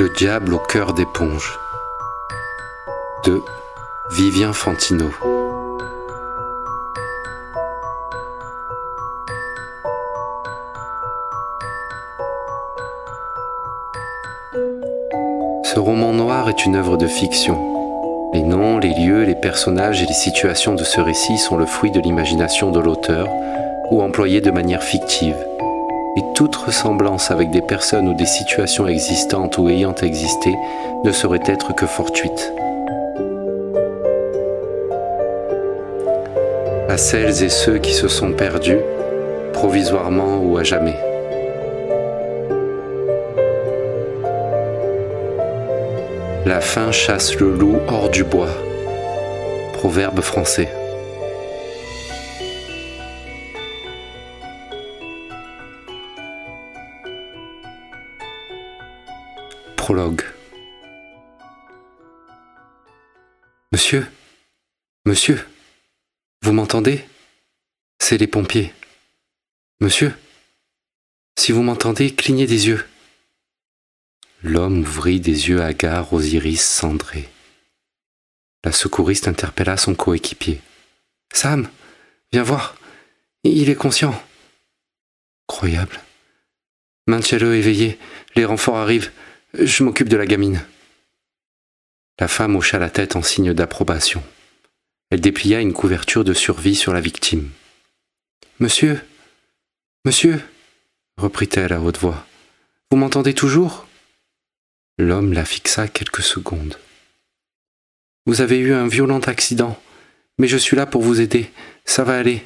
Le diable au cœur d'éponge de Vivien Fantino. Ce roman noir est une œuvre de fiction. Les noms, les lieux, les personnages et les situations de ce récit sont le fruit de l'imagination de l'auteur ou employés de manière fictive. Et toute ressemblance avec des personnes ou des situations existantes ou ayant existé ne saurait être que fortuite. À celles et ceux qui se sont perdus, provisoirement ou à jamais. La faim chasse le loup hors du bois. Proverbe français. Prologue. Monsieur, monsieur, vous m'entendez? C'est les pompiers. Monsieur, si vous m'entendez, clignez des yeux. L'homme ouvrit des yeux hagards aux iris cendrés. La secouriste interpella son coéquipier. Sam, viens voir, il est conscient. Croyable. Maintiens-le éveillé, les renforts arrivent. Je m'occupe de la gamine. La femme hocha la tête en signe d'approbation. Elle déplia une couverture de survie sur la victime. Monsieur, monsieur, reprit-elle à haute voix, vous m'entendez toujours? L'homme la fixa quelques secondes. Vous avez eu un violent accident, mais je suis là pour vous aider. Ça va aller.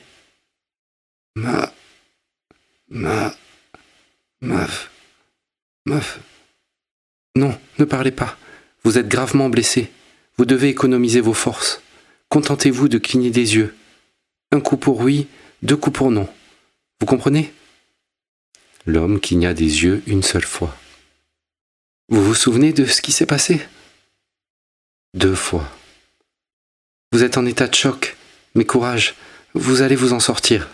Meuf. Non, ne parlez pas. Vous êtes gravement blessé. Vous devez économiser vos forces. Contentez-vous de cligner des yeux. Un coup pour oui, 2 coups pour non. Vous comprenez? L'homme cligna des yeux une seule fois. Vous vous souvenez de ce qui s'est passé? 2 fois. Vous êtes en état de choc, mais courage, vous allez vous en sortir.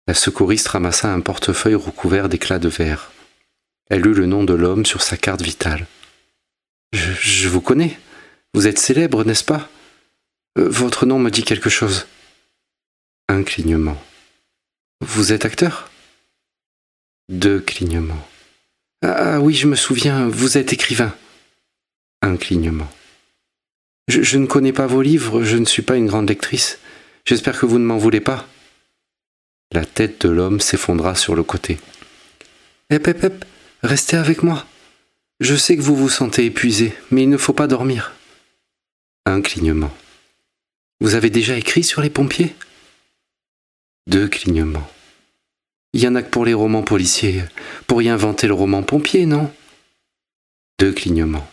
La secouriste ramassa un portefeuille recouvert d'éclats de verre. Elle eut le nom de l'homme sur sa carte vitale. Je vous connais. Vous êtes célèbre, n'est-ce pas? Votre nom me dit quelque chose. Un clignement. Vous êtes acteur? 2 clignements. Ah oui, je me souviens, vous êtes écrivain. Un clignement. Je ne connais pas vos livres, je ne suis pas une grande lectrice. J'espère que vous ne m'en voulez pas. La tête de l'homme s'effondra sur le côté. Hep, restez avec moi. Je sais que vous vous sentez épuisé, mais il ne faut pas dormir. Un clignement. Vous avez déjà écrit sur les pompiers? 2 clignements. Il y en a que pour les romans policiers. Pour y inventer le roman pompier, non? 2 clignements.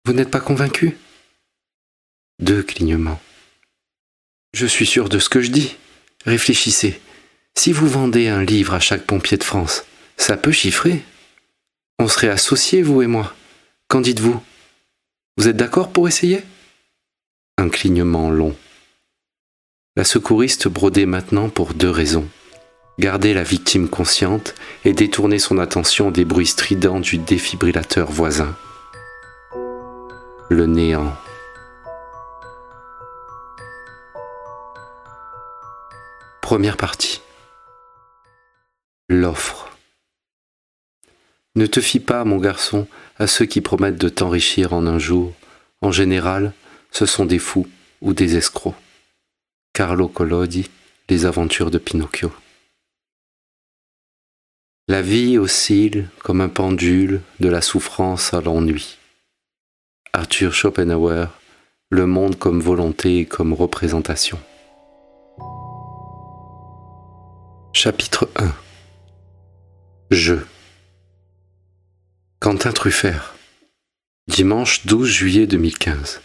Vous n'êtes pas convaincu? 2 clignements. Je suis sûr de ce que je dis. Réfléchissez. Si vous vendez un livre à chaque pompier de France, ça peut chiffrer. On serait associés, vous et moi. Qu'en dites-vous? Vous êtes d'accord pour essayer? Un clignement long. La secouriste brodait maintenant pour 2 raisons. Garder la victime consciente et détourner son attention des bruits stridents du défibrillateur voisin. Le néant. Première partie. L'offre. Ne te fie pas, mon garçon, à ceux qui promettent de t'enrichir en un jour. En général, ce sont des fous ou des escrocs. Carlo Collodi, Les aventures de Pinocchio. La vie oscille comme un pendule de la souffrance à l'ennui. Arthur Schopenhauer, Le monde comme volonté et comme représentation. Chapitre 1. Jeu. Quentin Truffert. Dimanche 12 juillet 2015.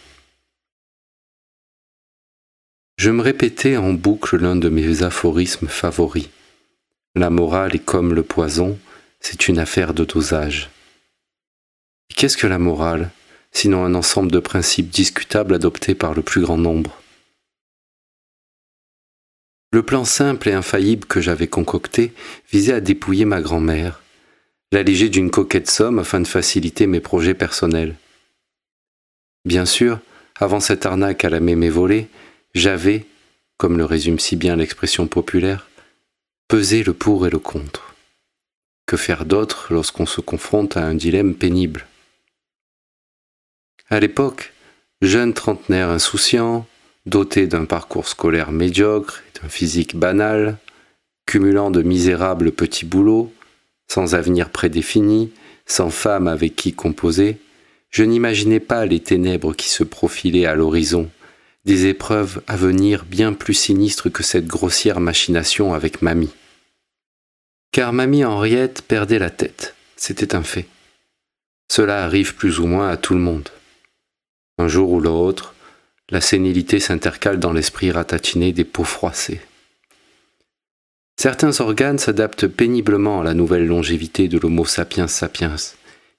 Je me répétais en boucle l'un de mes aphorismes favoris. La morale est comme le poison, c'est une affaire de dosage. Et qu'est-ce que la morale, sinon un ensemble de principes discutables adoptés par le plus grand nombre? Le plan simple et infaillible que j'avais concocté visait à dépouiller ma grand-mère, l'alléger d'une coquette somme afin de faciliter mes projets personnels. Bien sûr, avant cette arnaque à la mémé volée, j'avais, comme le résume si bien l'expression populaire, pesé le pour et le contre. Que faire d'autre lorsqu'on se confronte à un dilemme pénible? À l'époque, jeune trentenaire insouciant, doté d'un parcours scolaire médiocre et d'un physique banal, cumulant de misérables petits boulots, sans avenir prédéfini, sans femme avec qui composer, je n'imaginais pas les ténèbres qui se profilaient à l'horizon, des épreuves à venir bien plus sinistres que cette grossière machination avec mamie. Car mamie Henriette perdait la tête, c'était un fait. Cela arrive plus ou moins à tout le monde. Un jour ou l'autre, la sénilité s'intercale dans l'esprit ratatiné des peaux froissées. Certains organes s'adaptent péniblement à la nouvelle longévité de l'Homo sapiens sapiens.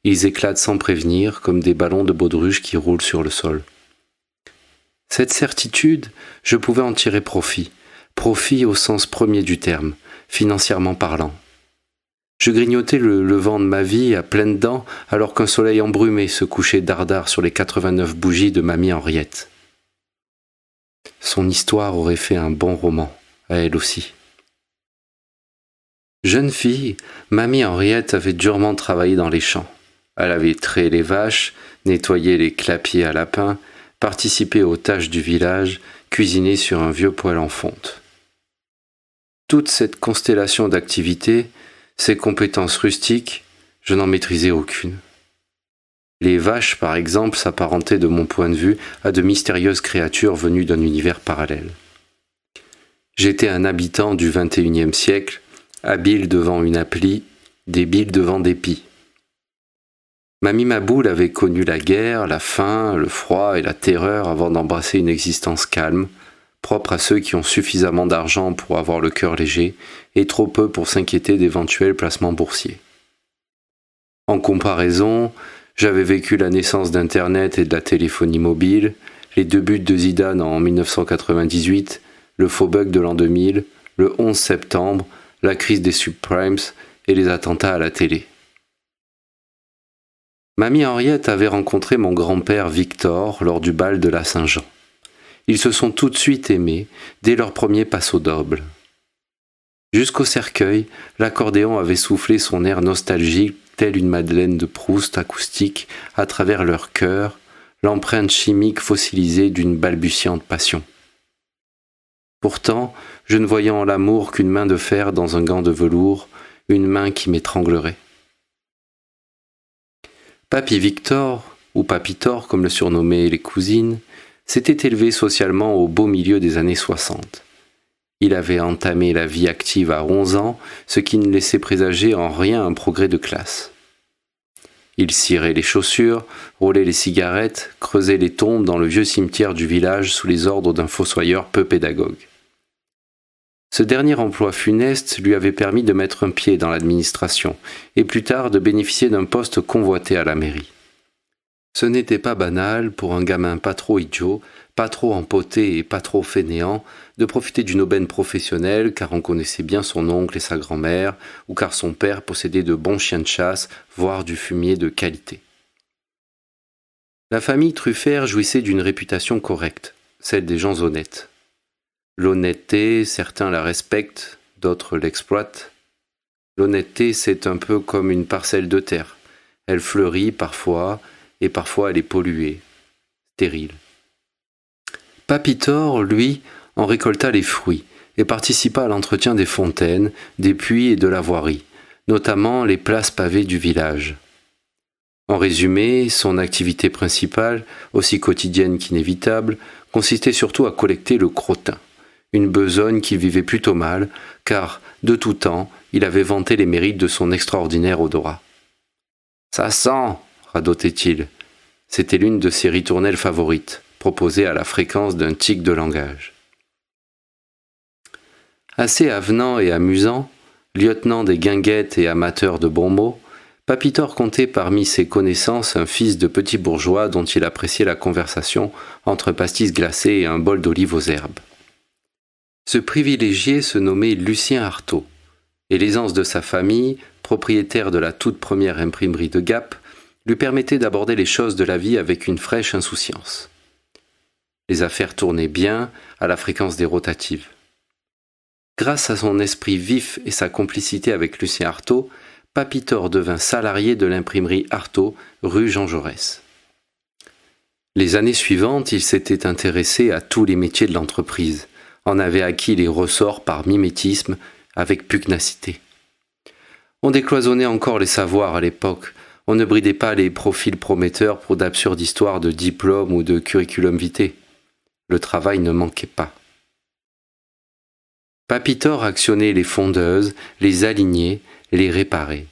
Ils éclatent sans prévenir, comme des ballons de baudruche qui roulent sur le sol. Cette certitude, je pouvais en tirer profit au sens premier du terme, financièrement parlant. Je grignotais le levant de ma vie à pleines dents alors qu'un soleil embrumé se couchait dardard sur les 89 bougies de mamie Henriette. Son histoire aurait fait un bon roman, à elle aussi. Jeune fille, mamie Henriette avait durement travaillé dans les champs. Elle avait trayé les vaches, nettoyé les clapiers à lapins, participé aux tâches du village, cuisiné sur un vieux poêle en fonte. Toute cette constellation d'activités, ces compétences rustiques, je n'en maîtrisais aucune. Les vaches, par exemple, s'apparentaient de mon point de vue à de mystérieuses créatures venues d'un univers parallèle. J'étais un habitant du XXIe siècle, habile devant une appli, débile devant des pies. Mamie Maboule avait connu la guerre, la faim, le froid et la terreur avant d'embrasser une existence calme, propre à ceux qui ont suffisamment d'argent pour avoir le cœur léger et trop peu pour s'inquiéter d'éventuels placements boursiers. En comparaison, j'avais vécu la naissance d'Internet et de la téléphonie mobile, les 2 buts de Zidane en 1998, le faux bug de l'an 2000, le 11 septembre, la crise des subprimes et les attentats à la télé. Mamie Henriette avait rencontré mon grand-père Victor lors du bal de la Saint-Jean. Ils se sont tout de suite aimés dès leur premier passo doble. Jusqu'au cercueil, l'accordéon avait soufflé son air nostalgique telle une Madeleine de Proust acoustique à travers leur cœur, l'empreinte chimique fossilisée d'une balbutiante passion. Pourtant, je ne voyais en l'amour qu'une main de fer dans un gant de velours, une main qui m'étranglerait. Papy Victor, ou Papitor comme le surnommaient les cousines, s'était élevé socialement au beau milieu des années 60. Il avait entamé la vie active à 11 ans, ce qui ne laissait présager en rien un progrès de classe. Il cirait les chaussures, roulait les cigarettes, creusait les tombes dans le vieux cimetière du village sous les ordres d'un fossoyeur peu pédagogue. Ce dernier emploi funeste lui avait permis de mettre un pied dans l'administration et plus tard de bénéficier d'un poste convoité à la mairie. Ce n'était pas banal pour un gamin pas trop idiot, pas trop empoté et pas trop fainéant de profiter d'une aubaine professionnelle car on connaissait bien son oncle et sa grand-mère ou car son père possédait de bons chiens de chasse, voire du fumier de qualité. La famille Truffert jouissait d'une réputation correcte, celle des gens honnêtes. L'honnêteté, certains la respectent, d'autres l'exploitent. L'honnêteté, c'est un peu comme une parcelle de terre. Elle fleurit parfois, et parfois elle est polluée, stérile. Papitor, lui, en récolta les fruits et participa à l'entretien des fontaines, des puits et de la voirie, notamment les places pavées du village. En résumé, son activité principale, aussi quotidienne qu'inévitable, consistait surtout à collecter le crottin, une besogne qui vivait plutôt mal, car, de tout temps, il avait vanté les mérites de son extraordinaire odorat. « Ça sent !» radotait-il. C'était l'une de ses ritournelles favorites, proposée à la fréquence d'un tic de langage. Assez avenant et amusant, lieutenant des guinguettes et amateur de bons mots, Papitor comptait parmi ses connaissances un fils de petit bourgeois dont il appréciait la conversation entre pastis glacées et un bol d'olive aux herbes. Ce privilégié se nommait Lucien Artaud, et l'aisance de sa famille, propriétaire de la toute première imprimerie de Gap, lui permettait d'aborder les choses de la vie avec une fraîche insouciance. Les affaires tournaient bien à la fréquence des rotatives. Grâce à son esprit vif et sa complicité avec Lucien Artaud, Papitor devint salarié de l'imprimerie Artaud, rue Jean Jaurès. Les années suivantes, il s'était intéressé à tous les métiers de l'entreprise, en avait acquis les ressorts par mimétisme avec pugnacité. On décloisonnait encore les savoirs à l'époque, on ne bridait pas les profils prometteurs pour d'absurdes histoires de diplôme ou de curriculum vitae. Le travail ne manquait pas. Papitor actionnait les fondeuses, les alignait, les réparait.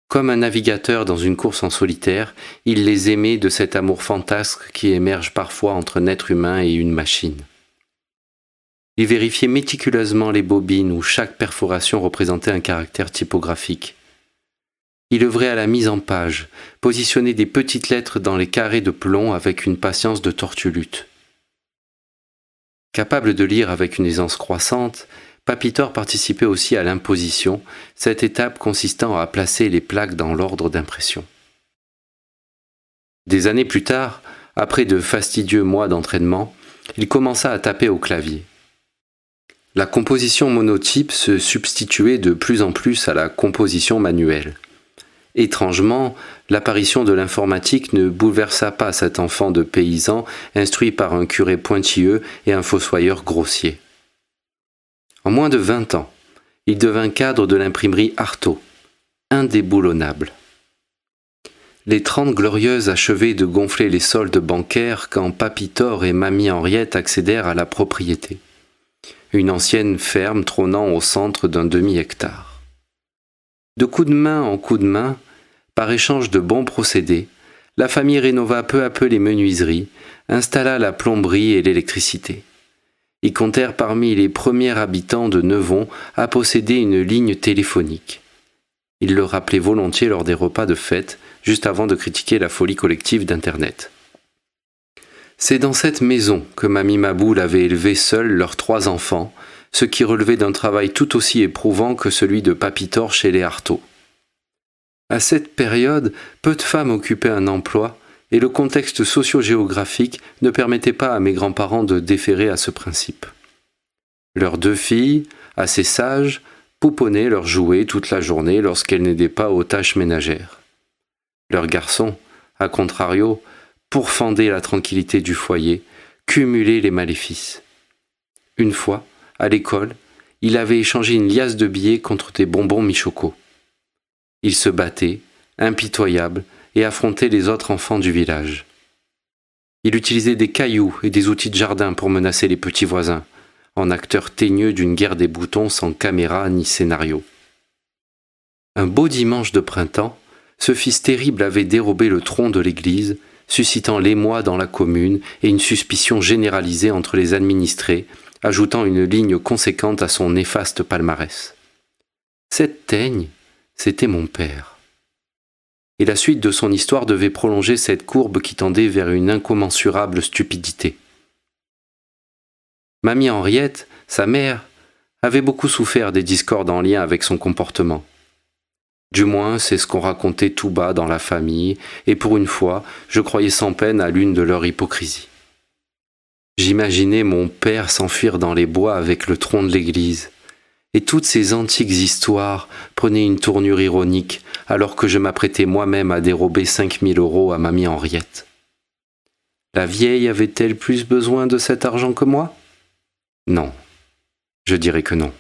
Comme un navigateur dans une course en solitaire, il les aimait de cet amour fantasque qui émerge parfois entre un être humain et une machine. Il vérifiait méticuleusement les bobines où chaque perforation représentait un caractère typographique. Il œuvrait à la mise en page, positionnait des petites lettres dans les carrés de plomb avec une patience de tortulute. Capable de lire avec une aisance croissante, Papitor participait aussi à l'imposition, cette étape consistant à placer les plaques dans l'ordre d'impression. Des années plus tard, après de fastidieux mois d'entraînement, il commença à taper au clavier. La composition monotype se substituait de plus en plus à la composition manuelle. Étrangement, l'apparition de l'informatique ne bouleversa pas cet enfant de paysan instruit par un curé pointilleux et un fossoyeur grossier. En moins de 20 ans, il devint cadre de l'imprimerie Artaud, indéboulonnable. Les 30 glorieuses achevaient de gonfler les soldes bancaires quand Papitor et Mamie Henriette accédèrent à la propriété. Une ancienne ferme trônant au centre d'un demi-hectare. De coup de main en coup de main, par échange de bons procédés, la famille rénova peu à peu les menuiseries, installa la plomberie et l'électricité. Ils comptèrent parmi les premiers habitants de Nevon à posséder une ligne téléphonique. Ils le rappelaient volontiers lors des repas de fête, juste avant de critiquer la folie collective d'Internet. C'est dans cette maison que Mamie Maboul avait élevé seule leurs 3 enfants, ce qui relevait d'un travail tout aussi éprouvant que celui de Papitor chez les Artaud. À cette période, peu de femmes occupaient un emploi et le contexte socio-géographique ne permettait pas à mes grands-parents de déférer à ce principe. Leurs 2 filles, assez sages, pouponnaient leurs jouets toute la journée lorsqu'elles n'aidaient pas aux tâches ménagères. Leurs garçons, à contrario, pourfendaient la tranquillité du foyer, cumulaient les maléfices. Une fois, à l'école, il avait échangé une liasse de billets contre des bonbons Michoco. Il se battait, impitoyable, et affrontait les autres enfants du village. Il utilisait des cailloux et des outils de jardin pour menacer les petits voisins, en acteur teigneux d'une guerre des boutons sans caméra ni scénario. Un beau dimanche de printemps, ce fils terrible avait dérobé le tronc de l'église, suscitant l'émoi dans la commune et une suspicion généralisée entre les administrés, ajoutant une ligne conséquente à son néfaste palmarès. Cette teigne, c'était mon père. Et la suite de son histoire devait prolonger cette courbe qui tendait vers une incommensurable stupidité. Mamie Henriette, sa mère, avait beaucoup souffert des discordes en lien avec son comportement. Du moins, c'est ce qu'on racontait tout bas dans la famille, et pour une fois, je croyais sans peine à l'une de leurs hypocrisies. J'imaginais mon père s'enfuir dans les bois avec le tronc de l'église, et toutes ces antiques histoires prenaient une tournure ironique alors que je m'apprêtais moi-même à dérober 5 000 € à Mamie Henriette. La vieille avait-elle plus besoin de cet argent que moi ? Non, je dirais que non.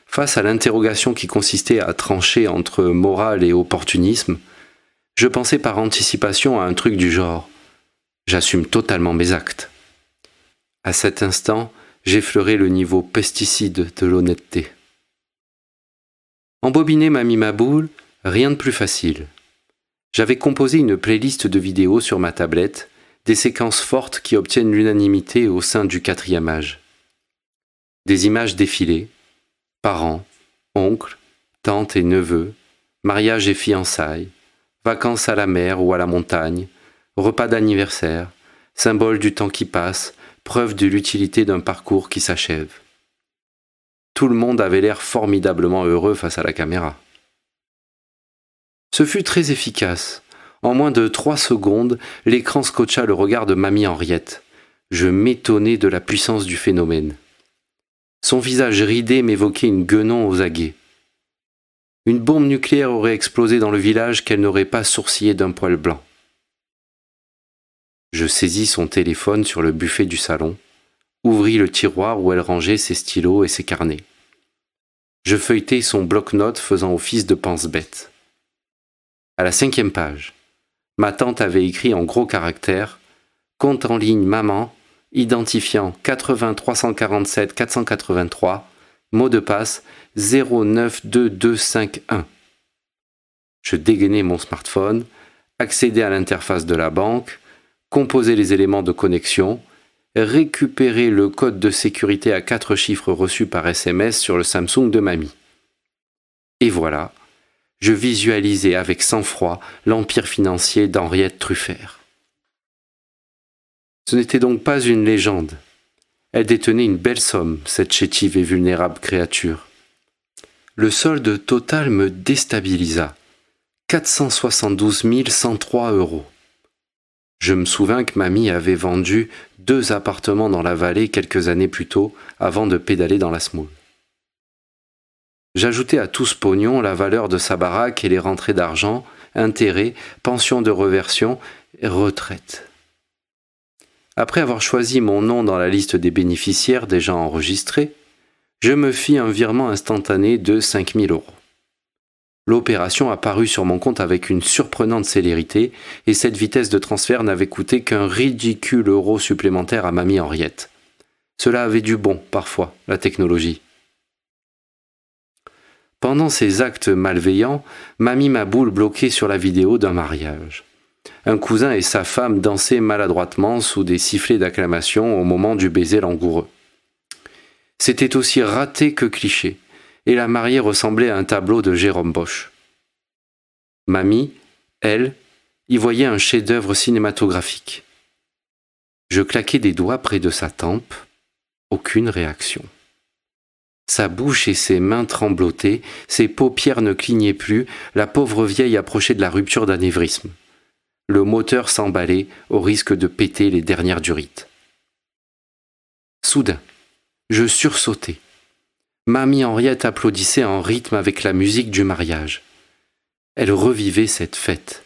Face à l'interrogation qui consistait à trancher entre morale et opportunisme, je pensais par anticipation à un truc du genre « j'assume totalement mes actes ». À cet instant, j'effleurais le niveau pesticide de l'honnêteté. Embobiner Mamie Maboul, rien de plus facile. J'avais composé une playlist de vidéos sur ma tablette, des séquences fortes qui obtiennent l'unanimité au sein du 4e âge. Des images défilées, parents, oncles, tantes et neveux, mariage et fiançailles, vacances à la mer ou à la montagne, repas d'anniversaire, symbole du temps qui passe, preuve de l'utilité d'un parcours qui s'achève. Tout le monde avait l'air formidablement heureux face à la caméra. Ce fut très efficace. En moins de 3 secondes, l'écran scotcha le regard de mamie Henriette. Je m'étonnais de la puissance du phénomène. Son visage ridé m'évoquait une guenon aux aguets. Une bombe nucléaire aurait explosé dans le village qu'elle n'aurait pas sourcillé d'un poil blanc. Je saisis son téléphone sur le buffet du salon, ouvris le tiroir où elle rangeait ses stylos et ses carnets. Je feuilletai son bloc-notes faisant office de pense-bête. À la 5e page, ma tante avait écrit en gros caractères « Compte en ligne maman, identifiant 80 347 483, mot de passe 092251. » Je dégainai mon smartphone, accédai à l'interface de la banque, composai les éléments de connexion, récupérer le code de sécurité à 4 chiffres reçu par SMS sur le Samsung de mamie. Et voilà, je visualisais avec sang-froid l'empire financier d'Henriette Truffert. Ce n'était donc pas une légende. Elle détenait une belle somme, cette chétive et vulnérable créature. Le solde total me déstabilisa. 472 103 €. Je me souvins que mamie avait vendu 2 appartements dans la vallée quelques années plus tôt, avant de pédaler dans la semoule. J'ajoutais à tout ce pognon la valeur de sa baraque et les rentrées d'argent, intérêts, pensions de reversion et retraite. Après avoir choisi mon nom dans la liste des bénéficiaires déjà enregistrés, je me fis un virement instantané de 5 000 €. L'opération apparut sur mon compte avec une surprenante célérité et cette vitesse de transfert n'avait coûté qu'un ridicule euro supplémentaire à mamie Henriette. Cela avait du bon, parfois, la technologie. Pendant ces actes malveillants, mamie Maboule bloquait sur la vidéo d'un mariage. Un cousin et sa femme dansaient maladroitement sous des sifflets d'acclamation au moment du baiser langoureux. C'était aussi raté que cliché, et la mariée ressemblait à un tableau de Jérôme Bosch. Mamie, elle, y voyait un chef-d'œuvre cinématographique. Je claquai des doigts près de sa tempe, aucune réaction. Sa bouche et ses mains tremblotaient, ses paupières ne clignaient plus, la pauvre vieille approchait de la rupture d'anévrisme. Le moteur s'emballait au risque de péter les dernières durites. Soudain, je sursautai. Mamie Henriette applaudissait en rythme avec la musique du mariage. Elle revivait cette fête.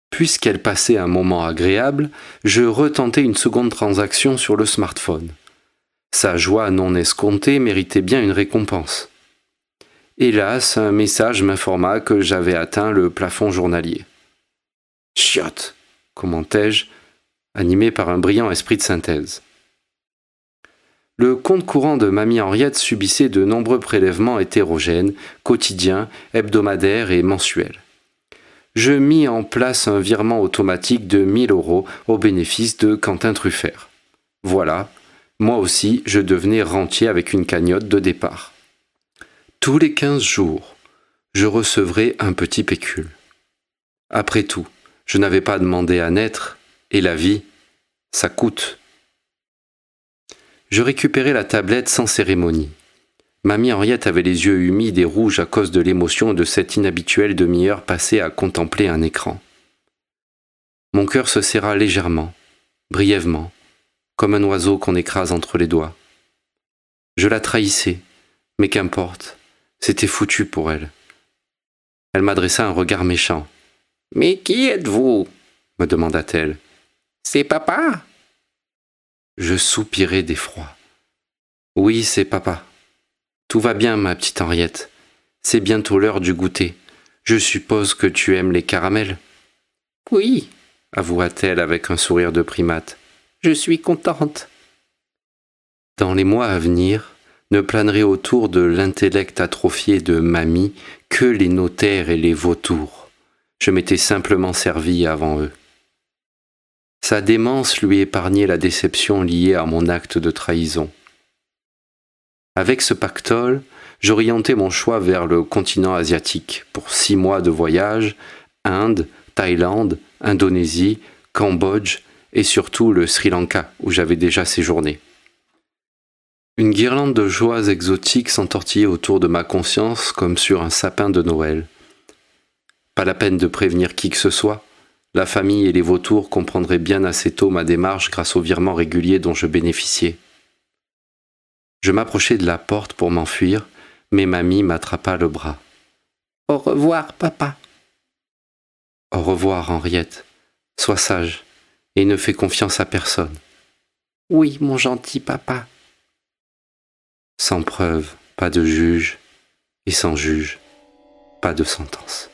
Puisqu'elle passait un moment agréable, je retentai une seconde transaction sur le smartphone. Sa joie non escomptée méritait bien une récompense. Hélas, un message m'informa que j'avais atteint le plafond journalier. « Chiotte !» commentai-je, animé par un brillant esprit de synthèse. Le compte courant de mamie Henriette subissait de nombreux prélèvements hétérogènes, quotidiens, hebdomadaires et mensuels. Je mis en place un virement automatique de 1 000 € au bénéfice de Quentin Truffert. Voilà, moi aussi je devenais rentier avec une cagnotte de départ. Tous les 15 jours, je recevrais un petit pécule. Après tout, je n'avais pas demandé à naître, et la vie, ça coûte. Je récupérai la tablette sans cérémonie. Mamie Henriette avait les yeux humides et rouges à cause de l'émotion de cette inhabituelle demi-heure passée à contempler un écran. Mon cœur se serra légèrement, brièvement, comme un oiseau qu'on écrase entre les doigts. Je la trahissais, mais qu'importe, c'était foutu pour elle. Elle m'adressa un regard méchant. « Mais qui êtes-vous » me demanda-t-elle. « C'est papa ?» Je soupirai d'effroi. « Oui, c'est papa. Tout va bien, ma petite Henriette. C'est bientôt l'heure du goûter. Je suppose que tu aimes les caramels ?»« Oui, » avoua-t-elle avec un sourire de primate. « Je suis contente. » Dans les mois à venir, ne planeraient autour de l'intellect atrophié de mamie que les notaires et les vautours. Je m'étais simplement servi avant eux. Sa démence lui épargnait la déception liée à mon acte de trahison. Avec ce pactole, j'orientais mon choix vers le continent asiatique pour 6 mois de voyage, Inde, Thaïlande, Indonésie, Cambodge et surtout le Sri Lanka où j'avais déjà séjourné. Une guirlande de joies exotiques s'entortillait autour de ma conscience comme sur un sapin de Noël. Pas la peine de prévenir qui que ce soit. La famille et les vautours comprendraient bien assez tôt ma démarche grâce aux virements réguliers dont je bénéficiais. Je m'approchai de la porte pour m'enfuir, mais mamie m'attrapa le bras. « Au revoir, papa. »« Au revoir, Henriette. Sois sage et ne fais confiance à personne. »« Oui, mon gentil papa. » Sans preuve, pas de juge, et sans juge, pas de sentence.